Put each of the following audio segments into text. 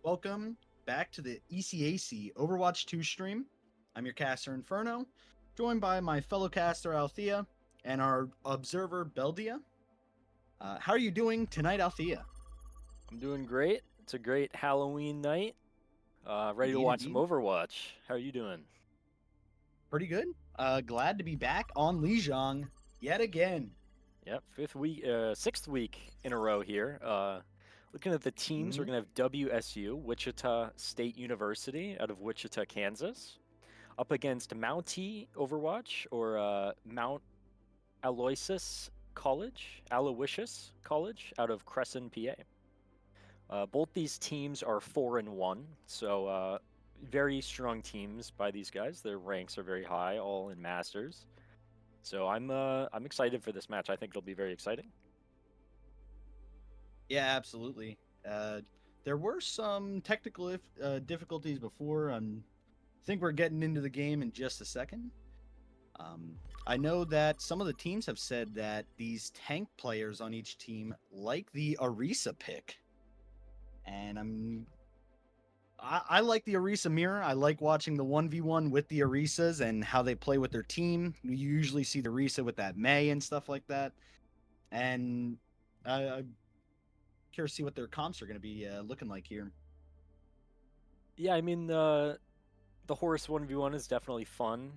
Welcome back to the ECAC Overwatch 2 stream. I'm your caster Inferno, joined by my fellow caster Althea and our observer Beldia. How are you doing tonight, Althea? I'm doing great. It's a great Halloween night. Ready to Indeed, watch some indeed. Overwatch. How are you doing? Pretty good. Glad to be back on Lijiang yet again. Yep, sixth week in a row here. Looking at the teams, we're Mhm. gonna have WSU, Wichita State University, out of Wichita, Kansas, up against Mountie Overwatch or Mount Aloysius College, out of Crescent, PA. Both these teams are 4-1, so very strong teams by these guys. Their ranks are very high, all in Masters. So I'm excited for this match. I think it'll be very exciting. Yeah, absolutely. Uh, there were some technical difficulties before. I think we're getting into the game in just a second. Um, I know that some of the teams have said that these tank players on each team like the Orisa pick, and I like the Orisa mirror. I like watching the 1v1 with the Orisas and how they play with their team. You usually see the Orisa with that May and stuff like that, and I'm curious to see what their comps are going to be looking like here. Yeah, I mean the horse 1v1 is definitely fun.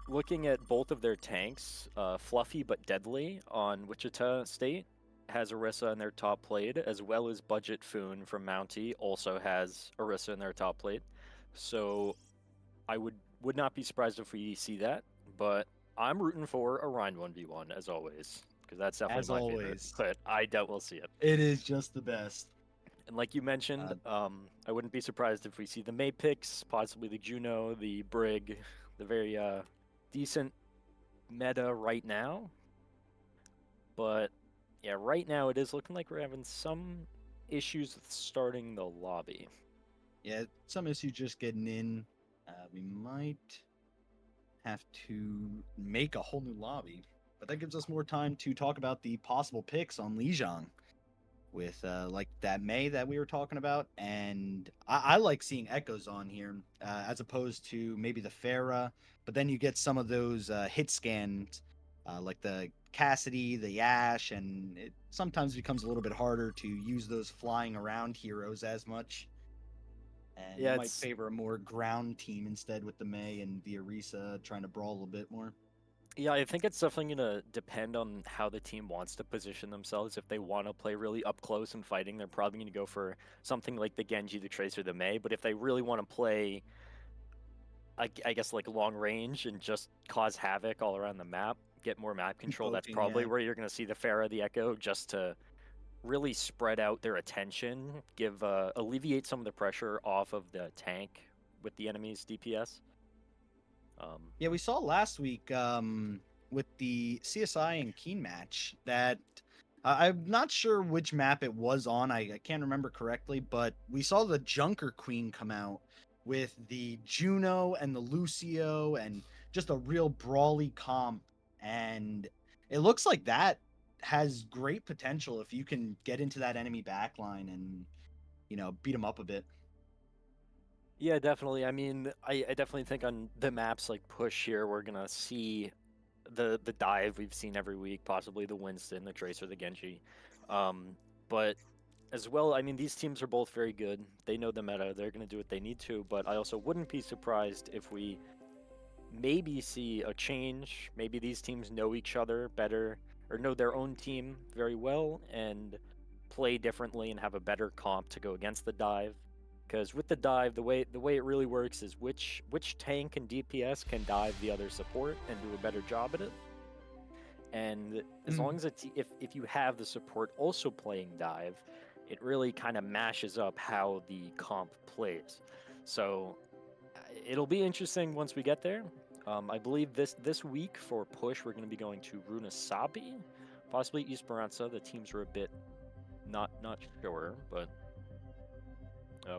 Looking at both of their tanks, Fluffy but Deadly on Wichita State has Orisa in their top plate, as well as Budget Foon from Mountie also has Orisa in their top plate. So I would not be surprised if we see that, but I'm rooting for a Rhine 1v1 as always, because that's definitely As my favorite. always, But I doubt we'll see it. it is just the best. And like you mentioned, Uh, I wouldn't be surprised if we see the May picks, possibly the Juno, the Brig, the very decent meta right now. But yeah, right now it is looking like we're having some issues with starting the lobby. yeah, some issues just getting in. We might have to make a whole new lobby, but that gives us more time to talk about the possible picks on Lijiang with like that May that we were talking about, and I like seeing Echoes on here as opposed to maybe the Farah, but then you get some of those hit scans like the Cassidy, the Yash, and it sometimes becomes a little bit harder to use those flying around heroes as much. And you Yeah, might it's favor a more ground team instead with the May and the Orisa trying to brawl a little bit more. Yeah, I think it's definitely going to depend on how the team wants to position themselves. If they want to play really up close and fighting, they're probably going to go for something like the Genji, the Tracer, the Mei. But if they really want to play, I guess, like long range and just cause havoc all around the map, get more map control, that's Poaching, probably yeah. where you're going to see the Pharah, the Echo, just to really spread out their attention, give alleviate some of the pressure off of the tank with the enemy's DPS. Yeah, we saw last week with the CSI and Keen match that I'm not sure which map it was on. I can't remember correctly, but we saw the Junker Queen come out with the Juno and the Lucio and just a real brawly comp. And it looks like that has great potential if you can get into that enemy backline and, beat them up a bit. Yeah, definitely. I mean, I definitely think on the maps like Push here, we're gonna see the dive we've seen every week, possibly the Winston, the Tracer, the Genji. But as well, I mean, these teams are both very good. They know the meta. They're gonna do what they need to. But I also wouldn't be surprised if we maybe see a change. Maybe these teams know each other better or know their own team very well and play differently and have a better comp to go against the dive. Because with the dive, the way it really works is which tank and DPS can dive the other support and do a better job at it. And as long as it's if you have the support also playing dive, it really kind of mashes up how the comp plays. So it'll be interesting once we get there. I believe this week for push we're going to be going to Runasabi, possibly Esperanza. The teams are a bit not sure, but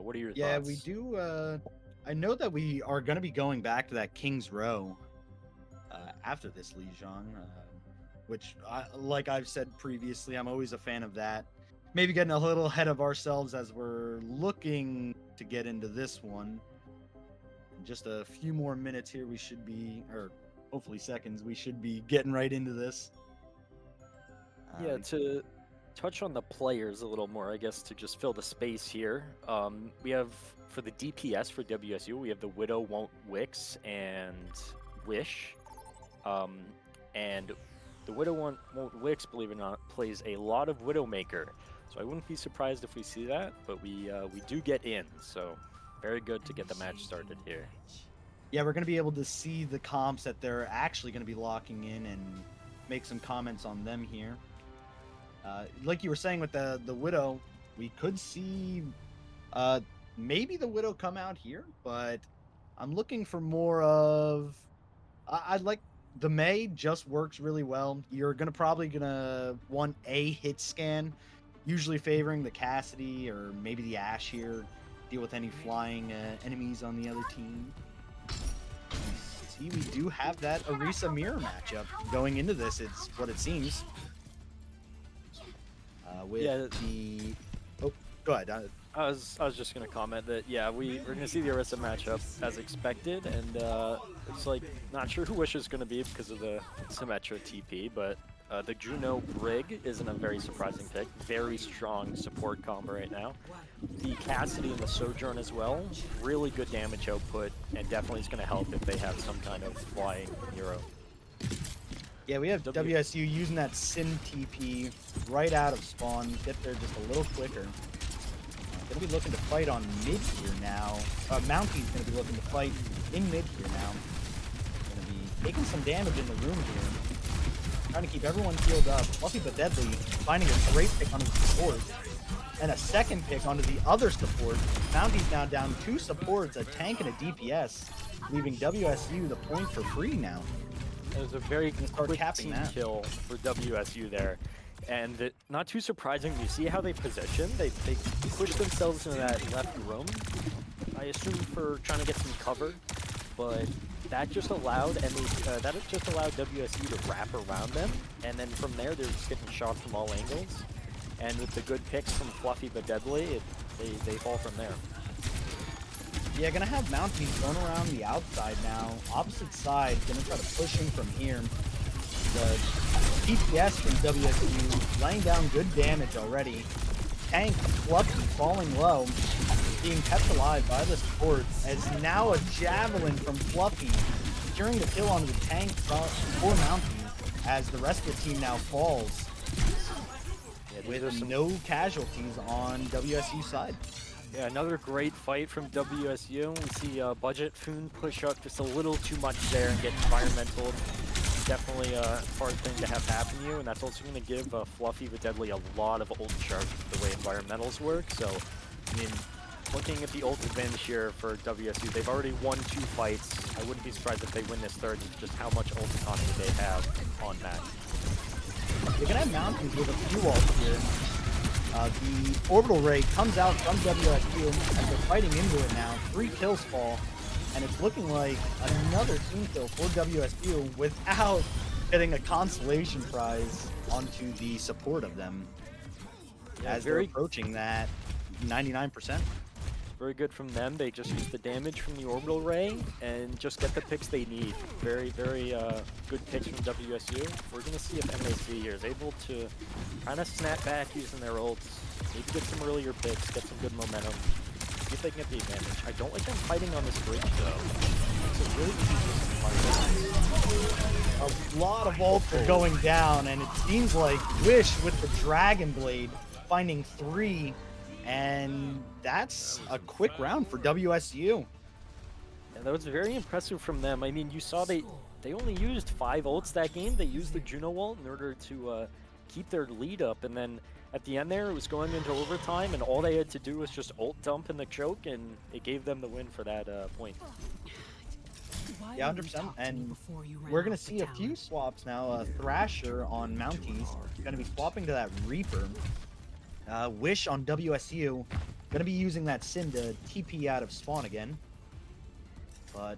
what are your Yeah, we thoughts? do. I know that we are going to be going back to that King's Row after this Lijiang, which, like I've said previously, I'm always a fan of that. maybe getting a little ahead of ourselves as we're looking to get into this one. In just a few more minutes here, we should be, or hopefully seconds, we should be getting right into this. Yeah, to touch on the players a little more, I guess, to just fill the space here. We have for the DPS for WSU, we have the Widow Won't Wix and Wish. And the Widow Won't Wix, believe it or not, plays a lot of Widowmaker. So I wouldn't be surprised if we see that, but we do get in. So very good to get the match started here. Yeah, we're going to be able to see the comps that they're actually going to be locking in and make some comments on them here. Like you were saying with the Widow, we could see maybe the Widow come out here, but I'm looking for more of... I'd like... The Mei just works really well. You're probably gonna want a hit scan, usually favoring the Cassidy or maybe the Ashe here. Deal with any flying enemies on the other team. See, we do have that Orisa mirror matchup going into this. It's what it seems. With the... Oh, go ahead. I was just gonna comment that we're gonna see the Orisa matchup as expected, and it's like not sure who Wish is gonna be because of the Symmetra TP, but the Juno Brig isn't a very surprising pick. Very strong support combo right now. The Cassidy and the Sojourn as well, really good damage output, and definitely is gonna help if they have some kind of flying hero. Yeah, we have WSU using that Sim TP right out of spawn. Get there just a little quicker. Gonna be looking to fight on mid here now. Mounty's gonna be looking to fight in mid here now. Gonna be taking some damage in the room here. Trying to keep everyone healed up. Fluffy but deadly, finding a great pick onto the support. And a second pick onto the other support. Mounty's now down 2 supports, a tank and a DPS, leaving WSU the point for free now. It was a very quick team kill for WSU there. And not too surprising, you see how they position? They push themselves into that left room, I assume for trying to get some cover, but that just allowed WSU to wrap around them, and then from there they're just getting shot from all angles. And with the good picks from Fluffy but Deadly, they fall from there. Yeah, gonna have Mounties going around the outside now. Opposite side, gonna try to push him from here. The DPS from WSU laying down good damage already. Tank Fluffy falling low, being kept alive by the support, as now a javelin from Fluffy securing the kill onto the tank for Mounties, as the rest of the team now falls. With no casualties on WSU side. Yeah, another great fight from WSU. We see Budget Foon push up just a little too much there and get environmental. Definitely a hard thing to have happen to you, and that's also going to give Fluffy but Deadly a lot of ult charge the way environmentals work. So, I mean, looking at the ult advantage here for WSU, they've already won 2 fights. I wouldn't be surprised if they win this third, with just how much ult economy they have on that. They're going to have Mountains with a few ults here. The Orbital Ray comes out from WSU as they're fighting into it now. 3 kills fall. And it's looking like another team kill for WSU without getting a consolation prize onto the support of them. As they're approaching that 99%. Very good from them. They just use the damage from the Orbital Ray and just get the picks they need. Very, very good picks from WSU. We're going to see if MAC here is able to kind of snap back using their ults. Maybe get some earlier picks, get some good momentum. See if they can get the advantage. I don't like them fighting on this bridge though. It's a really easy a lot of ults are going down, and it seems like Wish with the Dragon Blade finding 3, and that's a quick round for WSU. Yeah, that was very impressive from them. I mean, you saw they only used 5 ults that game. They used the Juno ult in order to keep their lead up, and then at the end there, it was going into overtime, and all they had to do was just ult dump in the choke, and it gave them the win for that point. Yeah, 100%. And we're going to see a few swaps now. Thrasher on Mounties going to be swapping to that Reaper. Wish on WSU going to be using that Sim to TP out of spawn again. But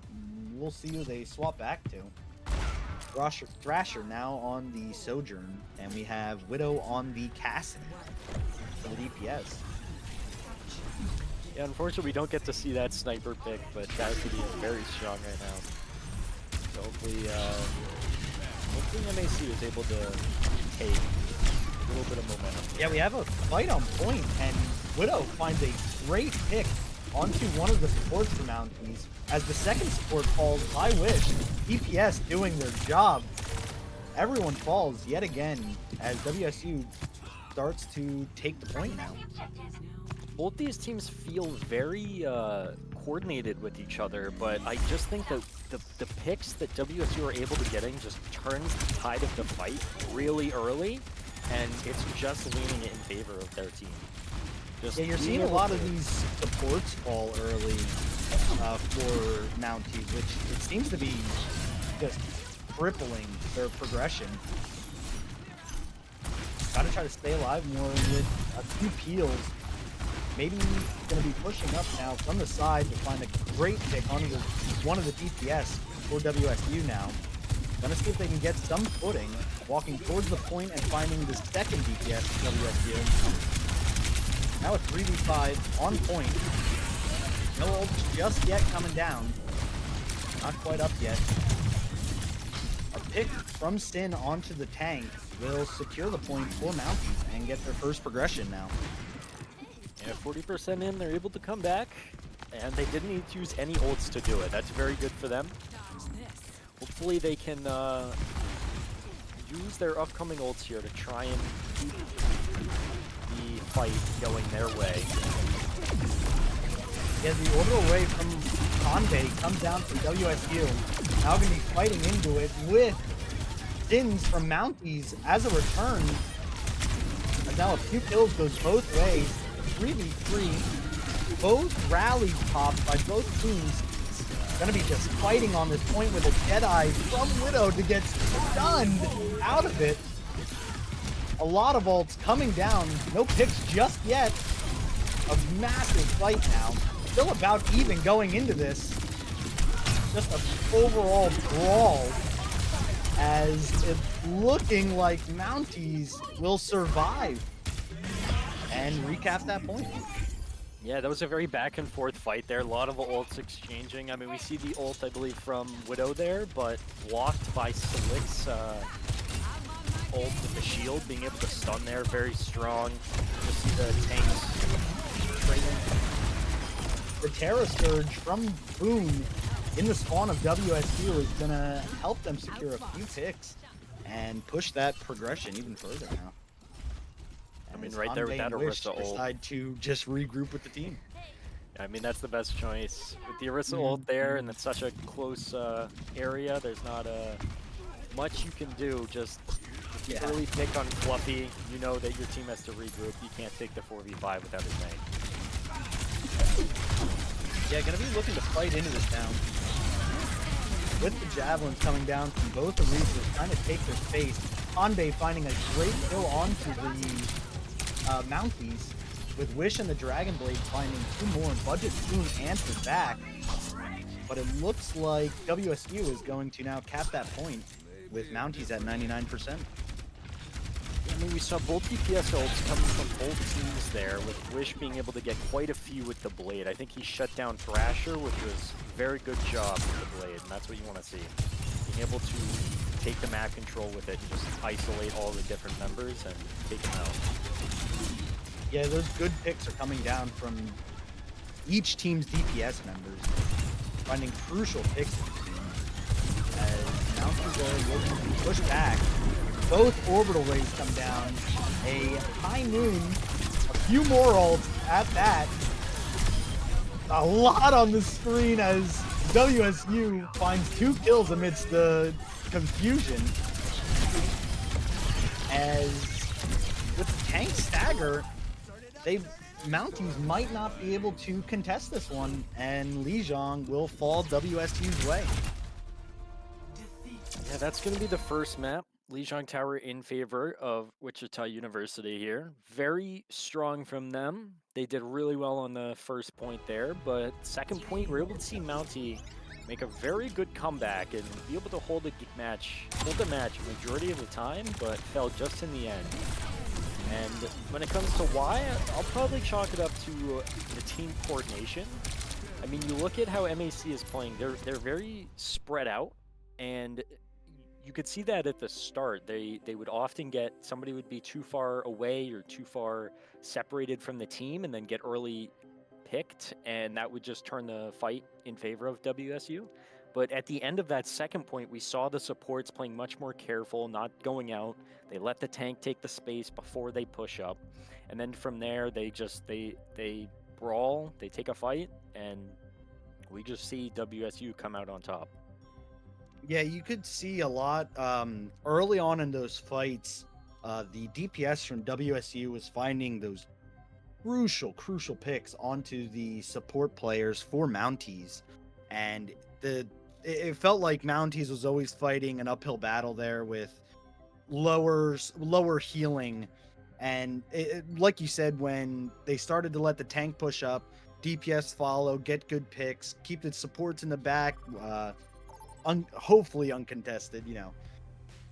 we'll see who they swap back to. Thrasher now on the Sojourn, and we have Widow on the Cassidy. for the DPS. Yeah, unfortunately, we don't get to see that sniper pick, but Cassidy is very strong right now. So hopefully MAC is able to take a little bit of momentum. Yeah, we have a fight on point, and Widow finds a great pick onto one of the supports for Mounties. As the second support falls, I wish DPS doing their job. Everyone falls yet again as WSU starts to take the point now. Both these teams feel very coordinated with each other, but I just think that the picks that WSU are able to getting just turns the tide of the fight really early, and it's just leaning it in favor of their team. Just yeah, you're seeing a lot of these supports fall early for Mounties, which it seems to be just crippling their progression. Gotta try to stay alive more with a few peels. Maybe going to be pushing up now from the side to find a great pick onto one of the DPS for WSU now. Gonna see if they can get some footing, walking towards the point and finding the second DPS for WSU. Now a 3v5 on point. No ults just yet coming down. Not quite up yet. A pick from Sin onto the tank will secure the point for Mounties and get their first progression now. Yeah, 40% in, they're able to come back, and they didn't need to use any ults to do it. That's very good for them. Hopefully they can use their upcoming ults here to try and keep the fight going their way. Yeah, the orbital ray from Conde comes down from WSU. Now going to be fighting into it with Sins from Mounties as a return. And now a few kills goes both ways. 3v3. Both rallies popped by both teams. Gonna be just fighting on this point with a Jedi from Widow to get stunned out of it. A lot of ults coming down. No picks just yet. A massive fight now. Still about even going into this. Just an overall brawl. As it's looking like Mounties will survive and recap that point. Yeah, that was a very back and forth fight there. A lot of ults exchanging. I mean, we see the ult, I believe, from Widow there, but blocked by Slick's ult with the shield, being able to stun there, very strong. Just see the tanks training. The Terra Surge from Boone in the spawn of WSU is gonna help them secure a few picks and push that progression even further now. I mean, right there with that Orisa ult. Decide to just regroup with the team. I mean, that's the best choice. With the Orisa ult there, and it's such a close area, there's not much you can do. Just early pick on Fluffy. You know that your team has to regroup. You can't take the 4v5 without a tank. Yeah, gonna be looking to fight into this now. With the javelins coming down from both Arisas, trying to take their space. Hanbei finding a great kill onto the Mounties, with Wish and the Dragon Blade finding two more, and Budget soon answers back. But it looks like WSU is going to now cap that point with Mounties at 99%. I mean, we saw both DPS ults coming from both teams there, with Wish being able to get quite a few with the Blade. I think he shut down Thrasher, which was a very good job with the Blade, and that's what you want to see. Being able to take the map control with it and just isolate all the different members and take them out. Yeah, those good picks are coming down from each team's DPS members, finding crucial picks as Mounties are looking to push back. Both orbital rays come down. A high noon, a few more ults at that. A lot on the screen as WSU finds 2 kills amidst the confusion. As with the tank stagger, Mounties might not be able to contest this one, and Lijiang will fall WSU's way. Yeah, that's going to be the first map. Lijiang Tower in favor of Wichita University here. Very strong from them. They did really well on the first point there, but second point, we're able to see Mountie make a very good comeback and be able to hold the match majority of the time, but fell just in the end. And when it comes to why, I'll probably chalk it up to the team coordination. I mean, you look at how MAC is playing; they're very spread out, and you could see that at the start. They would often get somebody would be too far away or too far separated from the team, and then get early picked, and that would just turn the fight in favor of WSU. But at the end of that second point, we saw the supports playing much more careful, not going out. They let the tank take the space before they push up, and then from there they brawl, they take a fight, and we just see WSU come out on top. Yeah, you could see a lot early on in those fights. The DPS from WSU was finding those crucial picks onto the support players for Mounties, and it felt like Mounties was always fighting an uphill battle there with lower healing, and like you said, when they started to let the tank push up, DPS follow, get good picks, keep the supports in the back, hopefully uncontested,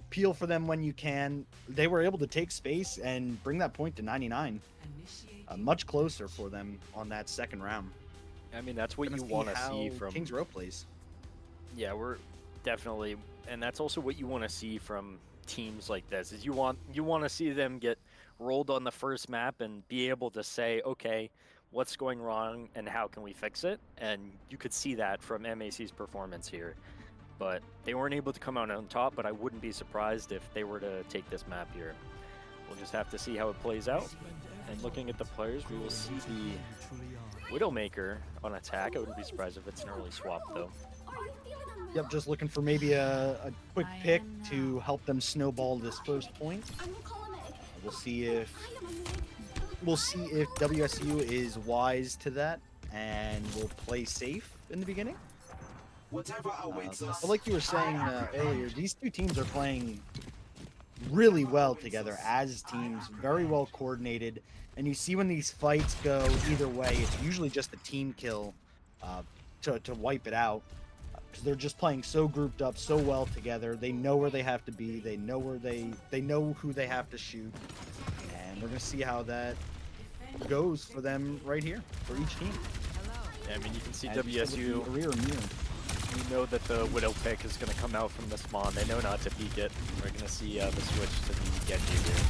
peel for them when you can. They were able to take space and bring that point to 99, much closer for them on that second round. I mean, that's what you want to see from Kings Row plays. Yeah, we're definitely, and that's also what you want to see from teams like this. Is you want to see them get rolled on the first map and be able to say, okay, what's going wrong and how can we fix it? And you could see that from MAC's performance here. But they weren't able to come out on top, but I wouldn't be surprised if they were to take this map here. We'll just have to see how it plays out. And looking at the players, we will see the Widowmaker on attack. I wouldn't be surprised if it's an early swap, though. Yep, just looking for maybe a quick pick to help them snowball this first point. We'll see if WSU is wise to that and will play safe in the beginning. But like you were saying earlier, these two teams are playing really well together as teams, very well coordinated. And you see when these fights go either way, it's usually just a team kill to wipe it out. Because they're just playing so grouped up, so well together. They know where they have to be. They know they know who they have to shoot. And we're gonna see how that goes for them right here for each team. Yeah, I mean, you can see WSU. You know that the Widow pick is going to come out from the spawn. They know not to peek it. We're going to see the switch to the Genji here.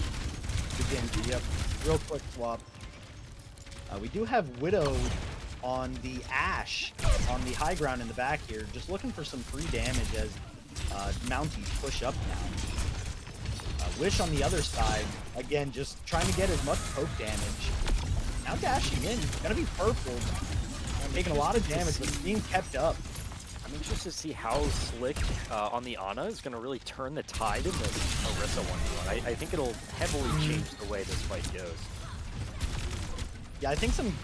The Genji, yep. Real quick swap. We do have Widow on the Ashe on the high ground in the back here, just looking for some free damage as Mounties push up now. Wish on the other side, again, just trying to get as much poke damage. Now dashing in, gonna be purple, taking a lot of damage, but being kept up. I'm interested to see how Slick on the Ana is going to really turn the tide in this Orisa 1v1. I think it'll heavily change the way this fight goes. Yeah, I think some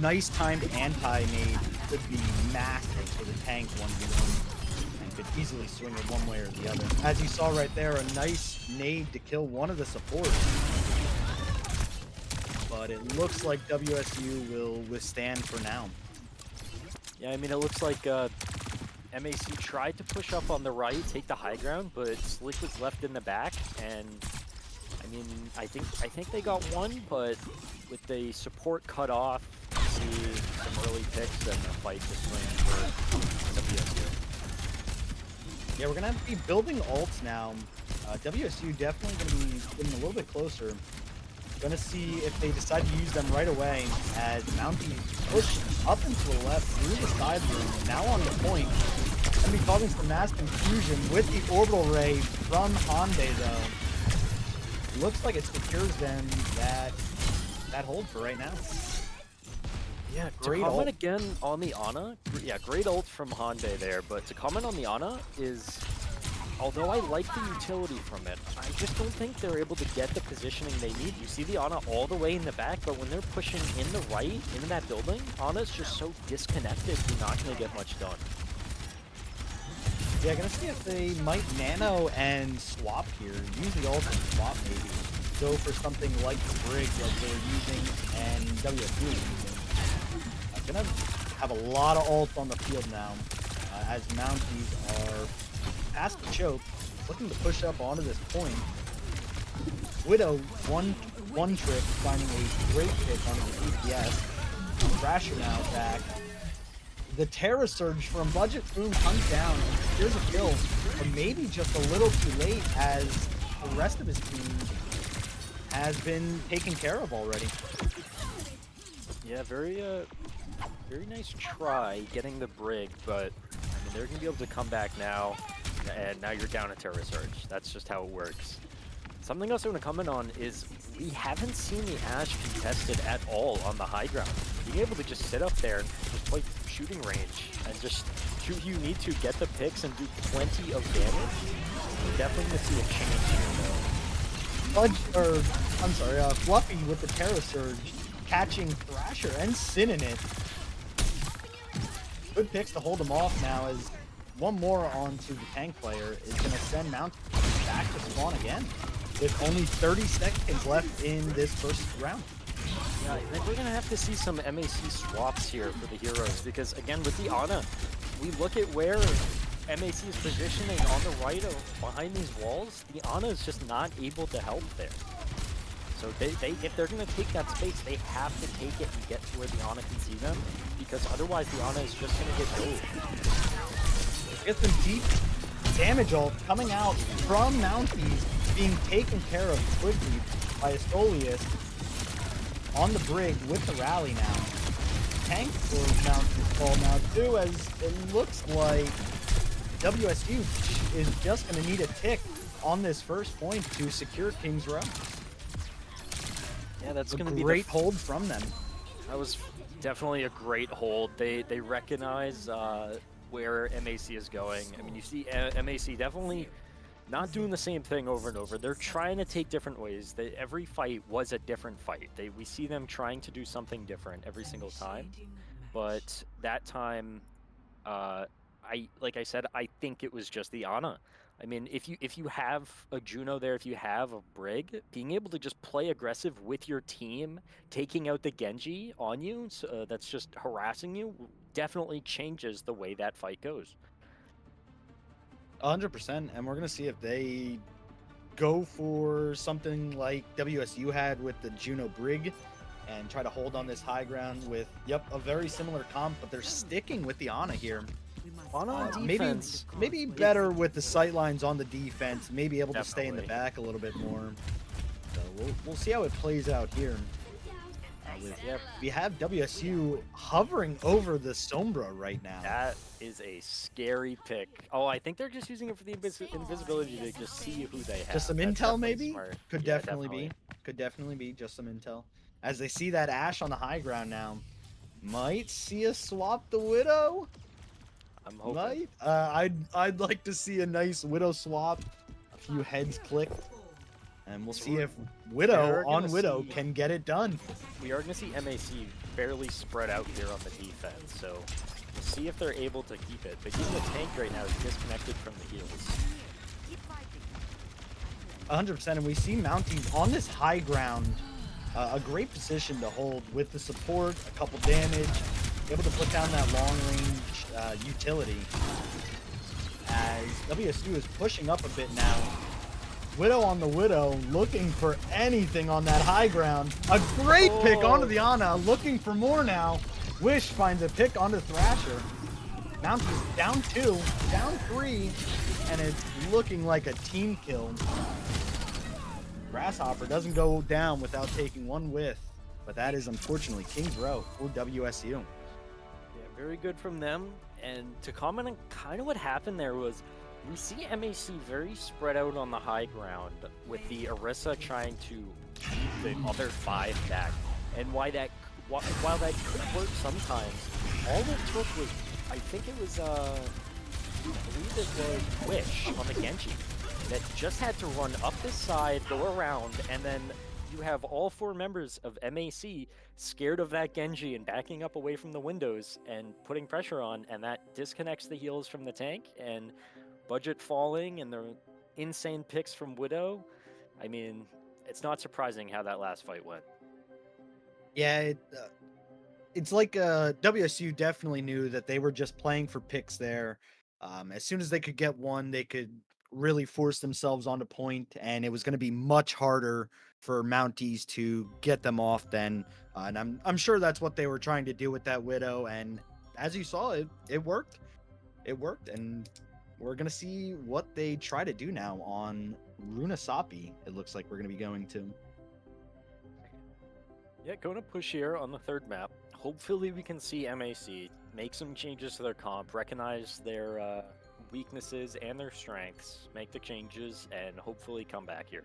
nice timed anti-nade could be massive for the tank 1v1 and could easily swing it one way or the other. As you saw right there, a nice nade to kill one of the supports. But it looks like WSU will withstand for now. Yeah, I mean, it looks like MAC tried to push up on the right, take the high ground, but Slick was left in the back, and I mean, I think they got one, but with the support cut off, you see some early picks and the fight just went for WSU. Yeah, we're gonna have to be building ults now. WSU definitely gonna be getting a little bit closer. Gonna see if they decide to use them right away as Mounties push up into the left through the side room. Now on the point. Gonna be causing some mass confusion with the orbital ray from Hyundai though. Looks like it secures them that hold for right now. Yeah, great ult again on the Ana. Yeah, great ult from Hyundai there, but to comment on the Ana is, although I like the utility from it, I just don't think they're able to get the positioning they need. You see the Ana all the way in the back, but when they're pushing in the right, into that building, Ana's just so disconnected, you're not going to get much done. Yeah, gonna see if they might nano and swap here. Use the ult and swap maybe. Go for something like the brig like they were using and WSU is using. Gonna have a lot of ults on the field now as Mounties are past the choke, looking to push up onto this point. Widow, one one trick, finding a great pick on the DPS. Thrasher now back. The Terra Surge from Budget Boom comes down and secures a kill, but maybe just a little too late as the rest of his team has been taken care of already. Yeah, very nice try getting the brig, but I mean, they're gonna be able to come back now, and now you're down a Terra Surge. That's just how it works. Something else I want to comment on is we haven't seen the Ashe contested at all on the high ground. Being able to just sit up there and just play shooting range and just shoot you need to, get the picks and do plenty of damage, we're definitely going to see a change here, though. Fluffy with the Terra Surge, catching Thrasher and Sin in it. Good picks to hold him off now as one more onto the tank player is going to send Mount back to spawn again with only 30 seconds left in this first round. Yeah, I think we're going to have to see some MAC swaps here for the heroes because, again, with the Ana, we look at where MAC is positioning on the right behind these walls. The Ana is just not able to help there. So if they're going to take that space, they have to take it and get to where the Ana can see them, because otherwise the Ana is just going to get gold. Get some deep damage ult coming out from Mounties, being taken care of quickly by Aloysius on the brig with the rally now. Tank for Mounties fall now too, as it looks like WSU is just going to need a tick on this first point to secure King's Row. Yeah, that's going to be a great hold from them. That was definitely a great hold. They recognize where MAC is going. I mean, you see MAC definitely not doing the same thing over and over. They're trying to take different ways. Every fight was a different fight. We see them trying to do something different every single time. But that time, like I said, I think it was just the Ana. I mean, if you have a Juno there, if you have a Brig, being able to just play aggressive with your team, taking out the Genji on you, so, that's just harassing you, definitely changes the way that fight goes. 100%, and we're going to see if they go for something like WSU had with the Juno Brig and try to hold on this high ground with, a very similar comp, but they're sticking with the Ana here. Ana on defense, maybe better with the sightlines on the defense, maybe able to stay in the back a little bit more. So we'll see how it plays out here. We have WSU hovering over the Sombra right now. That is a scary pick. Oh, I think they're just using it for the invisibility to just see who they have. Just some intel, maybe? Smart. Could definitely be. Could definitely be just some intel. As they see that Ashe on the high ground now. Might see us swap the Widow. I'm hoping. I'd like to see a nice Widow swap. A few heads clicked. And we'll see if Widow on Widow can get it done. We are going to see MAC fairly spread out here on the defense, so we'll see if they're able to keep it. But even the tank right now is disconnected from the heals. 100%, and we see Mounties on this high ground. A great position to hold with the support, a couple damage, able to put down that long-range utility. As WSU is pushing up a bit now. Widow on the Widow, looking for anything on that high ground. A great pick onto the Ana, looking for more now. Wish finds a pick onto Thrasher. Mounties down 2, down 3, and it's looking like a team kill. Grasshopper doesn't go down without taking one whiff, but that is unfortunately King's Row for WSU. Yeah, very good from them. And to comment on kind of what happened there was, we see MAC very spread out on the high ground with the Orisa trying to keep the other 5 back. And while that could work sometimes, all it took was, I think it was, I believe it was Wish on the Genji that just had to run up this side, go around, and then you have all 4 members of MAC scared of that Genji and backing up away from the windows and putting pressure on, and that disconnects the heals from the tank, and Budget falling and the insane picks from Widow. I mean, it's not surprising how that last fight went. Yeah, it's like WSU definitely knew that they were just playing for picks there. As soon as they could get one, they could really force themselves onto point, and it was going to be much harder for Mounties to get them off then. And I'm sure that's what they were trying to do with that Widow. And as you saw, it worked. It worked, and we're gonna see what they try to do now on Runasapi. It looks like we're gonna be going to. Yeah, going to push here on the third map. Hopefully we can see MAC make some changes to their comp, recognize their weaknesses and their strengths, make the changes, and hopefully come back here.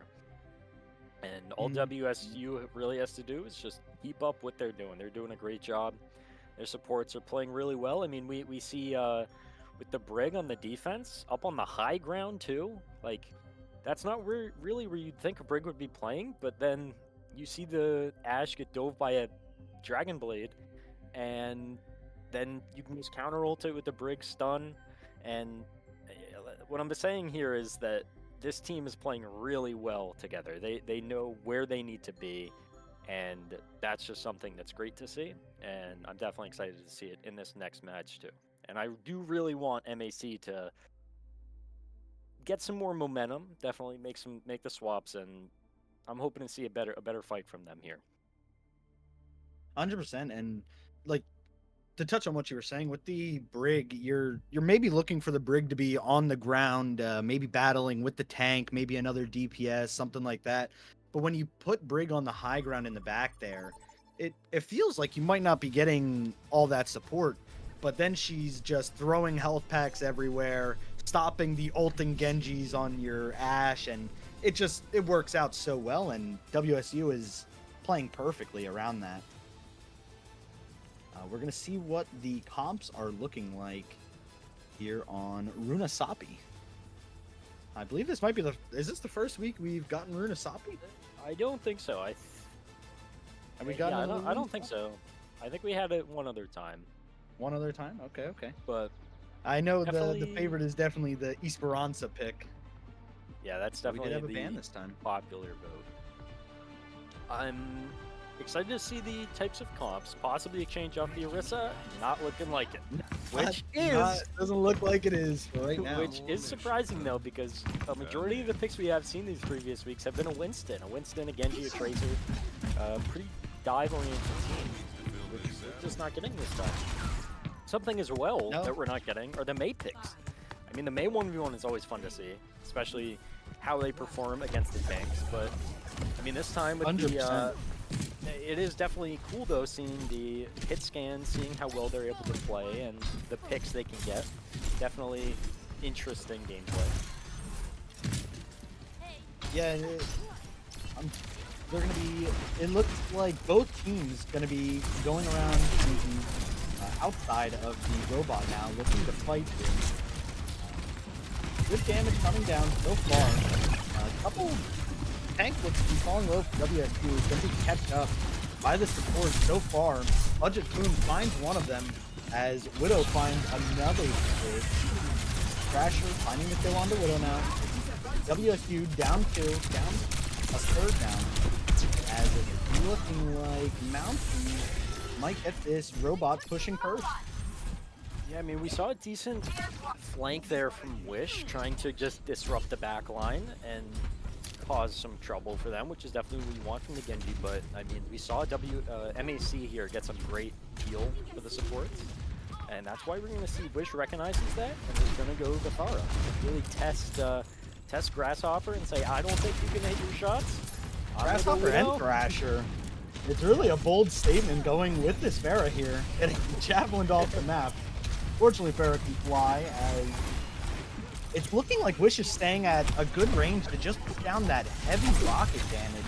And all WSU really has to do is just keep up what they're doing. They're doing a great job. Their supports are playing really well. I mean, we see with the Brig on the defense, up on the high ground too. Like, that's not really where you'd think a Brig would be playing, but then you see the Ashe get dove by a Dragon Blade, and then you can just counter ult it with the Brig stun. And what I'm saying here is that this team is playing really well together. They know where they need to be, and that's just something that's great to see. And I'm definitely excited to see it in this next match too. And I do really want MAC to get some more momentum, definitely make the swaps, and I'm hoping to see a better fight from them here. 100%. And like, to touch on what you were saying with the Brig, you're maybe looking for the Brig to be on the ground, maybe battling with the tank, maybe another DPS, something like that. But when you put Brig on the high ground in the back there, it feels like you might not be getting all that support. But then she's just throwing health packs everywhere, stopping the ulting Genjis on your Ashe, and it works out so well, and WSU is playing perfectly around that. We're going to see what the comps are looking like here on Runasapi. I believe this might be is this the first week we've gotten Runasapi? I don't think so. Have we gotten I don't think so. I think we had it one other time. One other time? Okay. But I know the favorite is definitely the Esperanza pick. Yeah, that's definitely we did have the a ban this time. Popular vote. I'm excited to see the types of comps, possibly exchange off the Orisa. Not looking like it. Doesn't look like it is right now. Which is surprising though, because a majority of the picks we have seen these previous weeks have been a Winston, a Genji, a Tracer, pretty dive-oriented team, which we're just not getting this time. Something as well that we're not getting are the Mei picks. I mean, the Mei 1v1 is always fun to see, especially how they perform against the tanks. But I mean, this time with 100%. It is definitely cool though, seeing the hit scans, seeing how well they're able to play, and the picks they can get. Definitely interesting gameplay. Yeah, they're gonna be. It looks like both teams gonna be going around the outside of the robot now, looking to fight here. Good damage coming down so far. A couple tank looks to be falling low for WSU. Is going to be kept up by the support so far. Budget Boom finds one of them as Widow finds another kill. Crasher finding the kill on the Widow now. WSU down 2, down a third down. As it's looking like Mountain might get this robot pushing first. Yeah, I mean, we saw a decent flank there from Wish, trying to just disrupt the back line and cause some trouble for them, which is definitely what you want from the Genji. But I mean, we saw MAC here get some great heal for the supports, and that's why we're going to see Wish recognizes that and is going to go the Pharah. Really test Grasshopper and say, I don't think you can hit your shots. Grasshopper and Thrasher. It's really a bold statement going with this Pharah here, getting javelined off the map. Fortunately, Pharah can fly, as it's looking like Wish is staying at a good range to just put down that heavy rocket damage,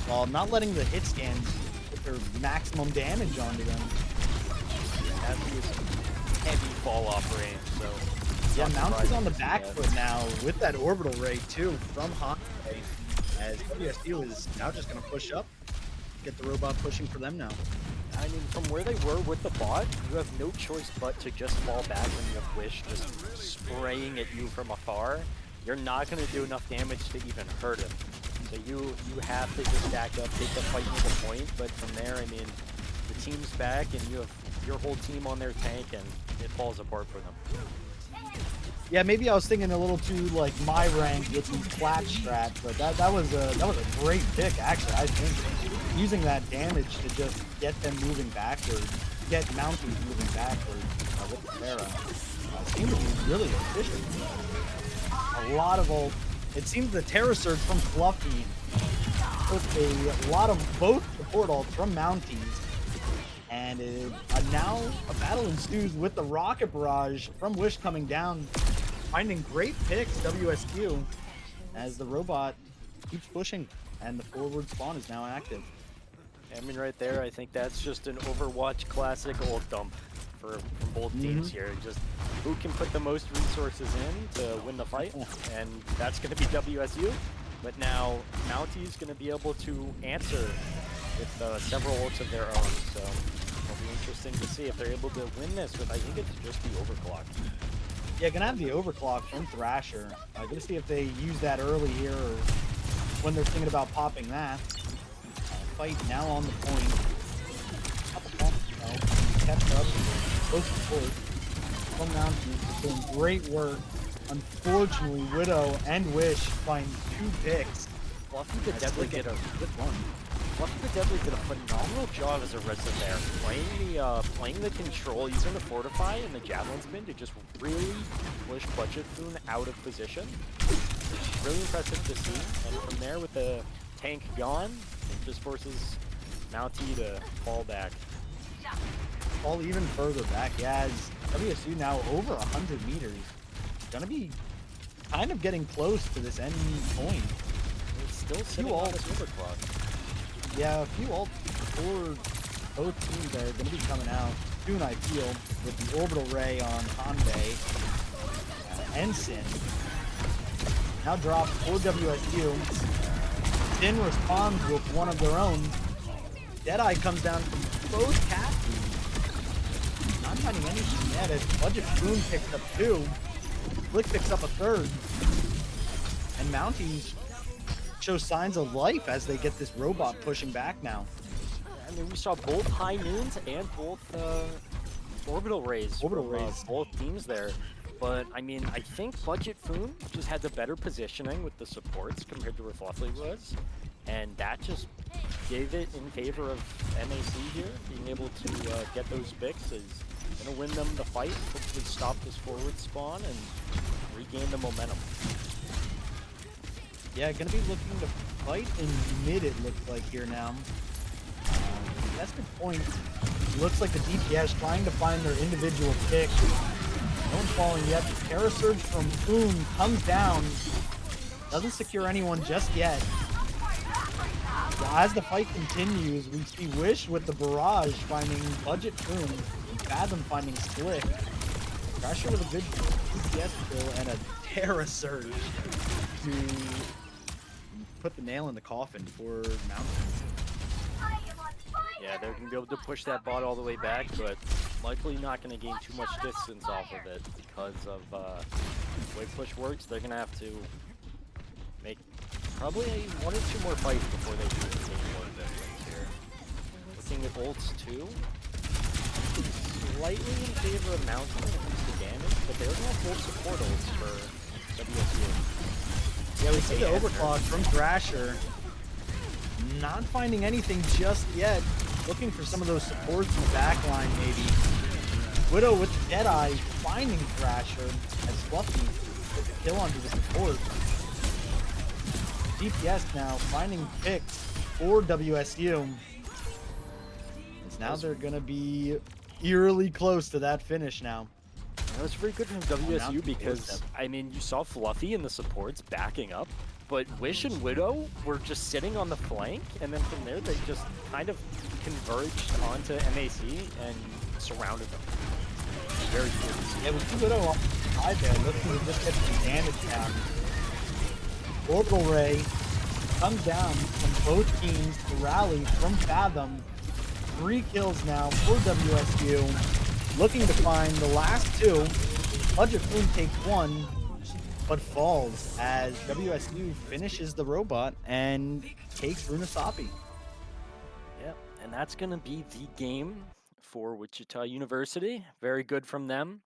while not letting the hit scans put their maximum damage onto them. That is heavy fall-off range, so... Yeah, Mount is on the back foot now with that orbital ray, too, from Hawkeye, as WSU is now just going to push up, get the robot pushing for them now. I mean, from where they were with the bot, you have no choice but to just fall back when you have Wish just spraying at you from afar. You're not going to do enough damage to even hurt him. So you have to just stack up, take the fight to the point, but from there, I mean, the team's back and you have your whole team on their tank and it falls apart for them. Yeah, maybe I was thinking a little too like my rank with the flat strat, but that was a great pick actually. I think using that damage to just get them moving backwards, get mounties moving backwards with the Terra seemed to be really efficient. A lot of ult. It seems the Terra Surge from Fluffy took a lot of both support ults from mounties, and now a battle ensues with the Rocket Barrage from Wish coming down, finding great picks, WSQ, as the robot keeps pushing, and the forward spawn is now active. I mean, right there, I think that's just an Overwatch classic ult dump from both teams here. Just who can put the most resources in to win the fight, and that's going to be WSU. But now Mounty's going to be able to answer with several ults of their own. So it'll be interesting to see if they're able to win this with, I think it's just the overclock. Yeah, gonna have the overclock from Thrasher. Gonna see if they use that early here or when they're thinking about popping that. Fight now on the point. Couple pumps, kept up, close to force. From Mountain doing great work. Unfortunately, Widow and Wish find 2 picks. Fluffy the Deadly did a good one. Fluffy the Deadly did a phenomenal job as a resident there, playing the control, using the Fortify and the Javelin Spin to just really push Budget Foon out of position. Really impressive to see, and from there with the tank gone, it just forces Mounty to fall back. Fall even further back, yeah, as WSU now over 100 meters. Gonna be kind of getting close to this end point. They're still sitting on this overclock. Yeah, a few ults for both teams are going to be coming out soon, I feel, with the Orbital Ray on Hanbei. Ensign now dropped for WSU. Sin responds with one of their own. Deadeye comes down from both captains. Not finding anything yet as Budget Boom picks up 2. Flick picks up a 3rd. And Mounties show signs of life as they get this robot pushing back now. I mean, we saw both high noons and both orbital rays from both teams there. But, I mean, I think Budget Foon just had the better positioning with the supports compared to where Fluffy was. And that just gave it in favor of MAC here. Being able to get those picks is going to win them the fight, hopefully stop this forward spawn and regain the momentum. Yeah, gonna be looking to fight in mid, it looks like here now. That's the point. Looks like the DPS trying to find their individual pick. No one falling yet. The Terra Surge from Boom comes down. Doesn't secure anyone just yet. So as the fight continues, we see Wish with the Barrage finding Budget Boom, and Fathom finding Split. Pressure with a good DPS kill and a Terra Surge to put the nail in the coffin for Mountains. Yeah, they're going to be able to push that bot all the way back, but likely not going to gain too much distance off of it because of the way push works. They're going to have to make probably 1 or 2 more fights before they do gain more distance here. Looking at ults too. Slightly in favor of Mountain when it comes to damage, but they're going to have full support ults for WSU. Yeah, we see the overclock from Thrasher. Not finding anything just yet. Looking for some of those supports in the back line, maybe. Widow with the Deadeye finding Thrasher as Fluffy with the kill onto the support. DPS now finding picks for WSU. Now they're going to be eerily close to that finish now. That was very good from WSU because, I mean, you saw Fluffy and the supports backing up, but Wish and Widow were just sitting on the flank, and then from there they just kind of converged onto MAC and surrounded them. Very good. Yeah, with Widow on the side there, looking to just get some damage down. Orbital Ray comes down from both teams to rally from Fathom. 3 kills now for WSU. Looking to find the last 2. Budget Boom takes 1, but falls as WSU finishes the robot and takes Runasapi. Yep, and that's going to be the game for Wichita University. Very good from them.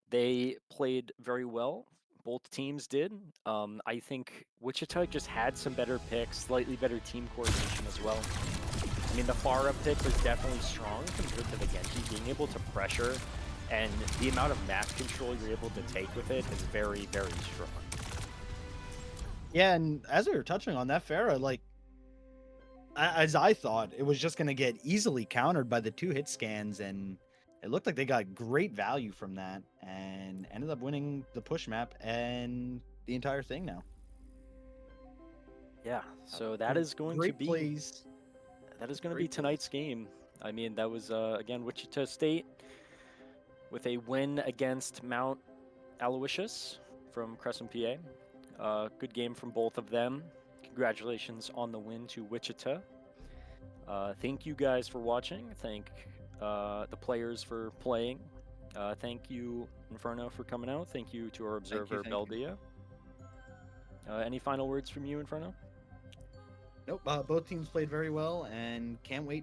They played very well. Both teams did. I think Wichita just had some better picks, slightly better team coordination as well. I mean, the Pharah pick was definitely strong compared to the Genji. Being able to pressure and the amount of map control you're able to take with it is very, very strong. Yeah, and as we were touching on that, Farah, like as I thought, it was just going to get easily countered by the 2-hit scans, and it looked like they got great value from that and ended up winning the push map and the entire thing now. Yeah, so that is going to Great be plays. Great plays. tonight's game. I mean, that was again Wichita State with a win against Mount Aloysius from Crescent, PA. Good game from both of them. Congratulations on the win to Wichita. Thank you guys for watching. Thank the players for playing. Thank you, Inferno, for coming out. Thank you to our observer, Thank you. Beldia. Any final words from you, Inferno? Nope. Both teams played very well, and can't wait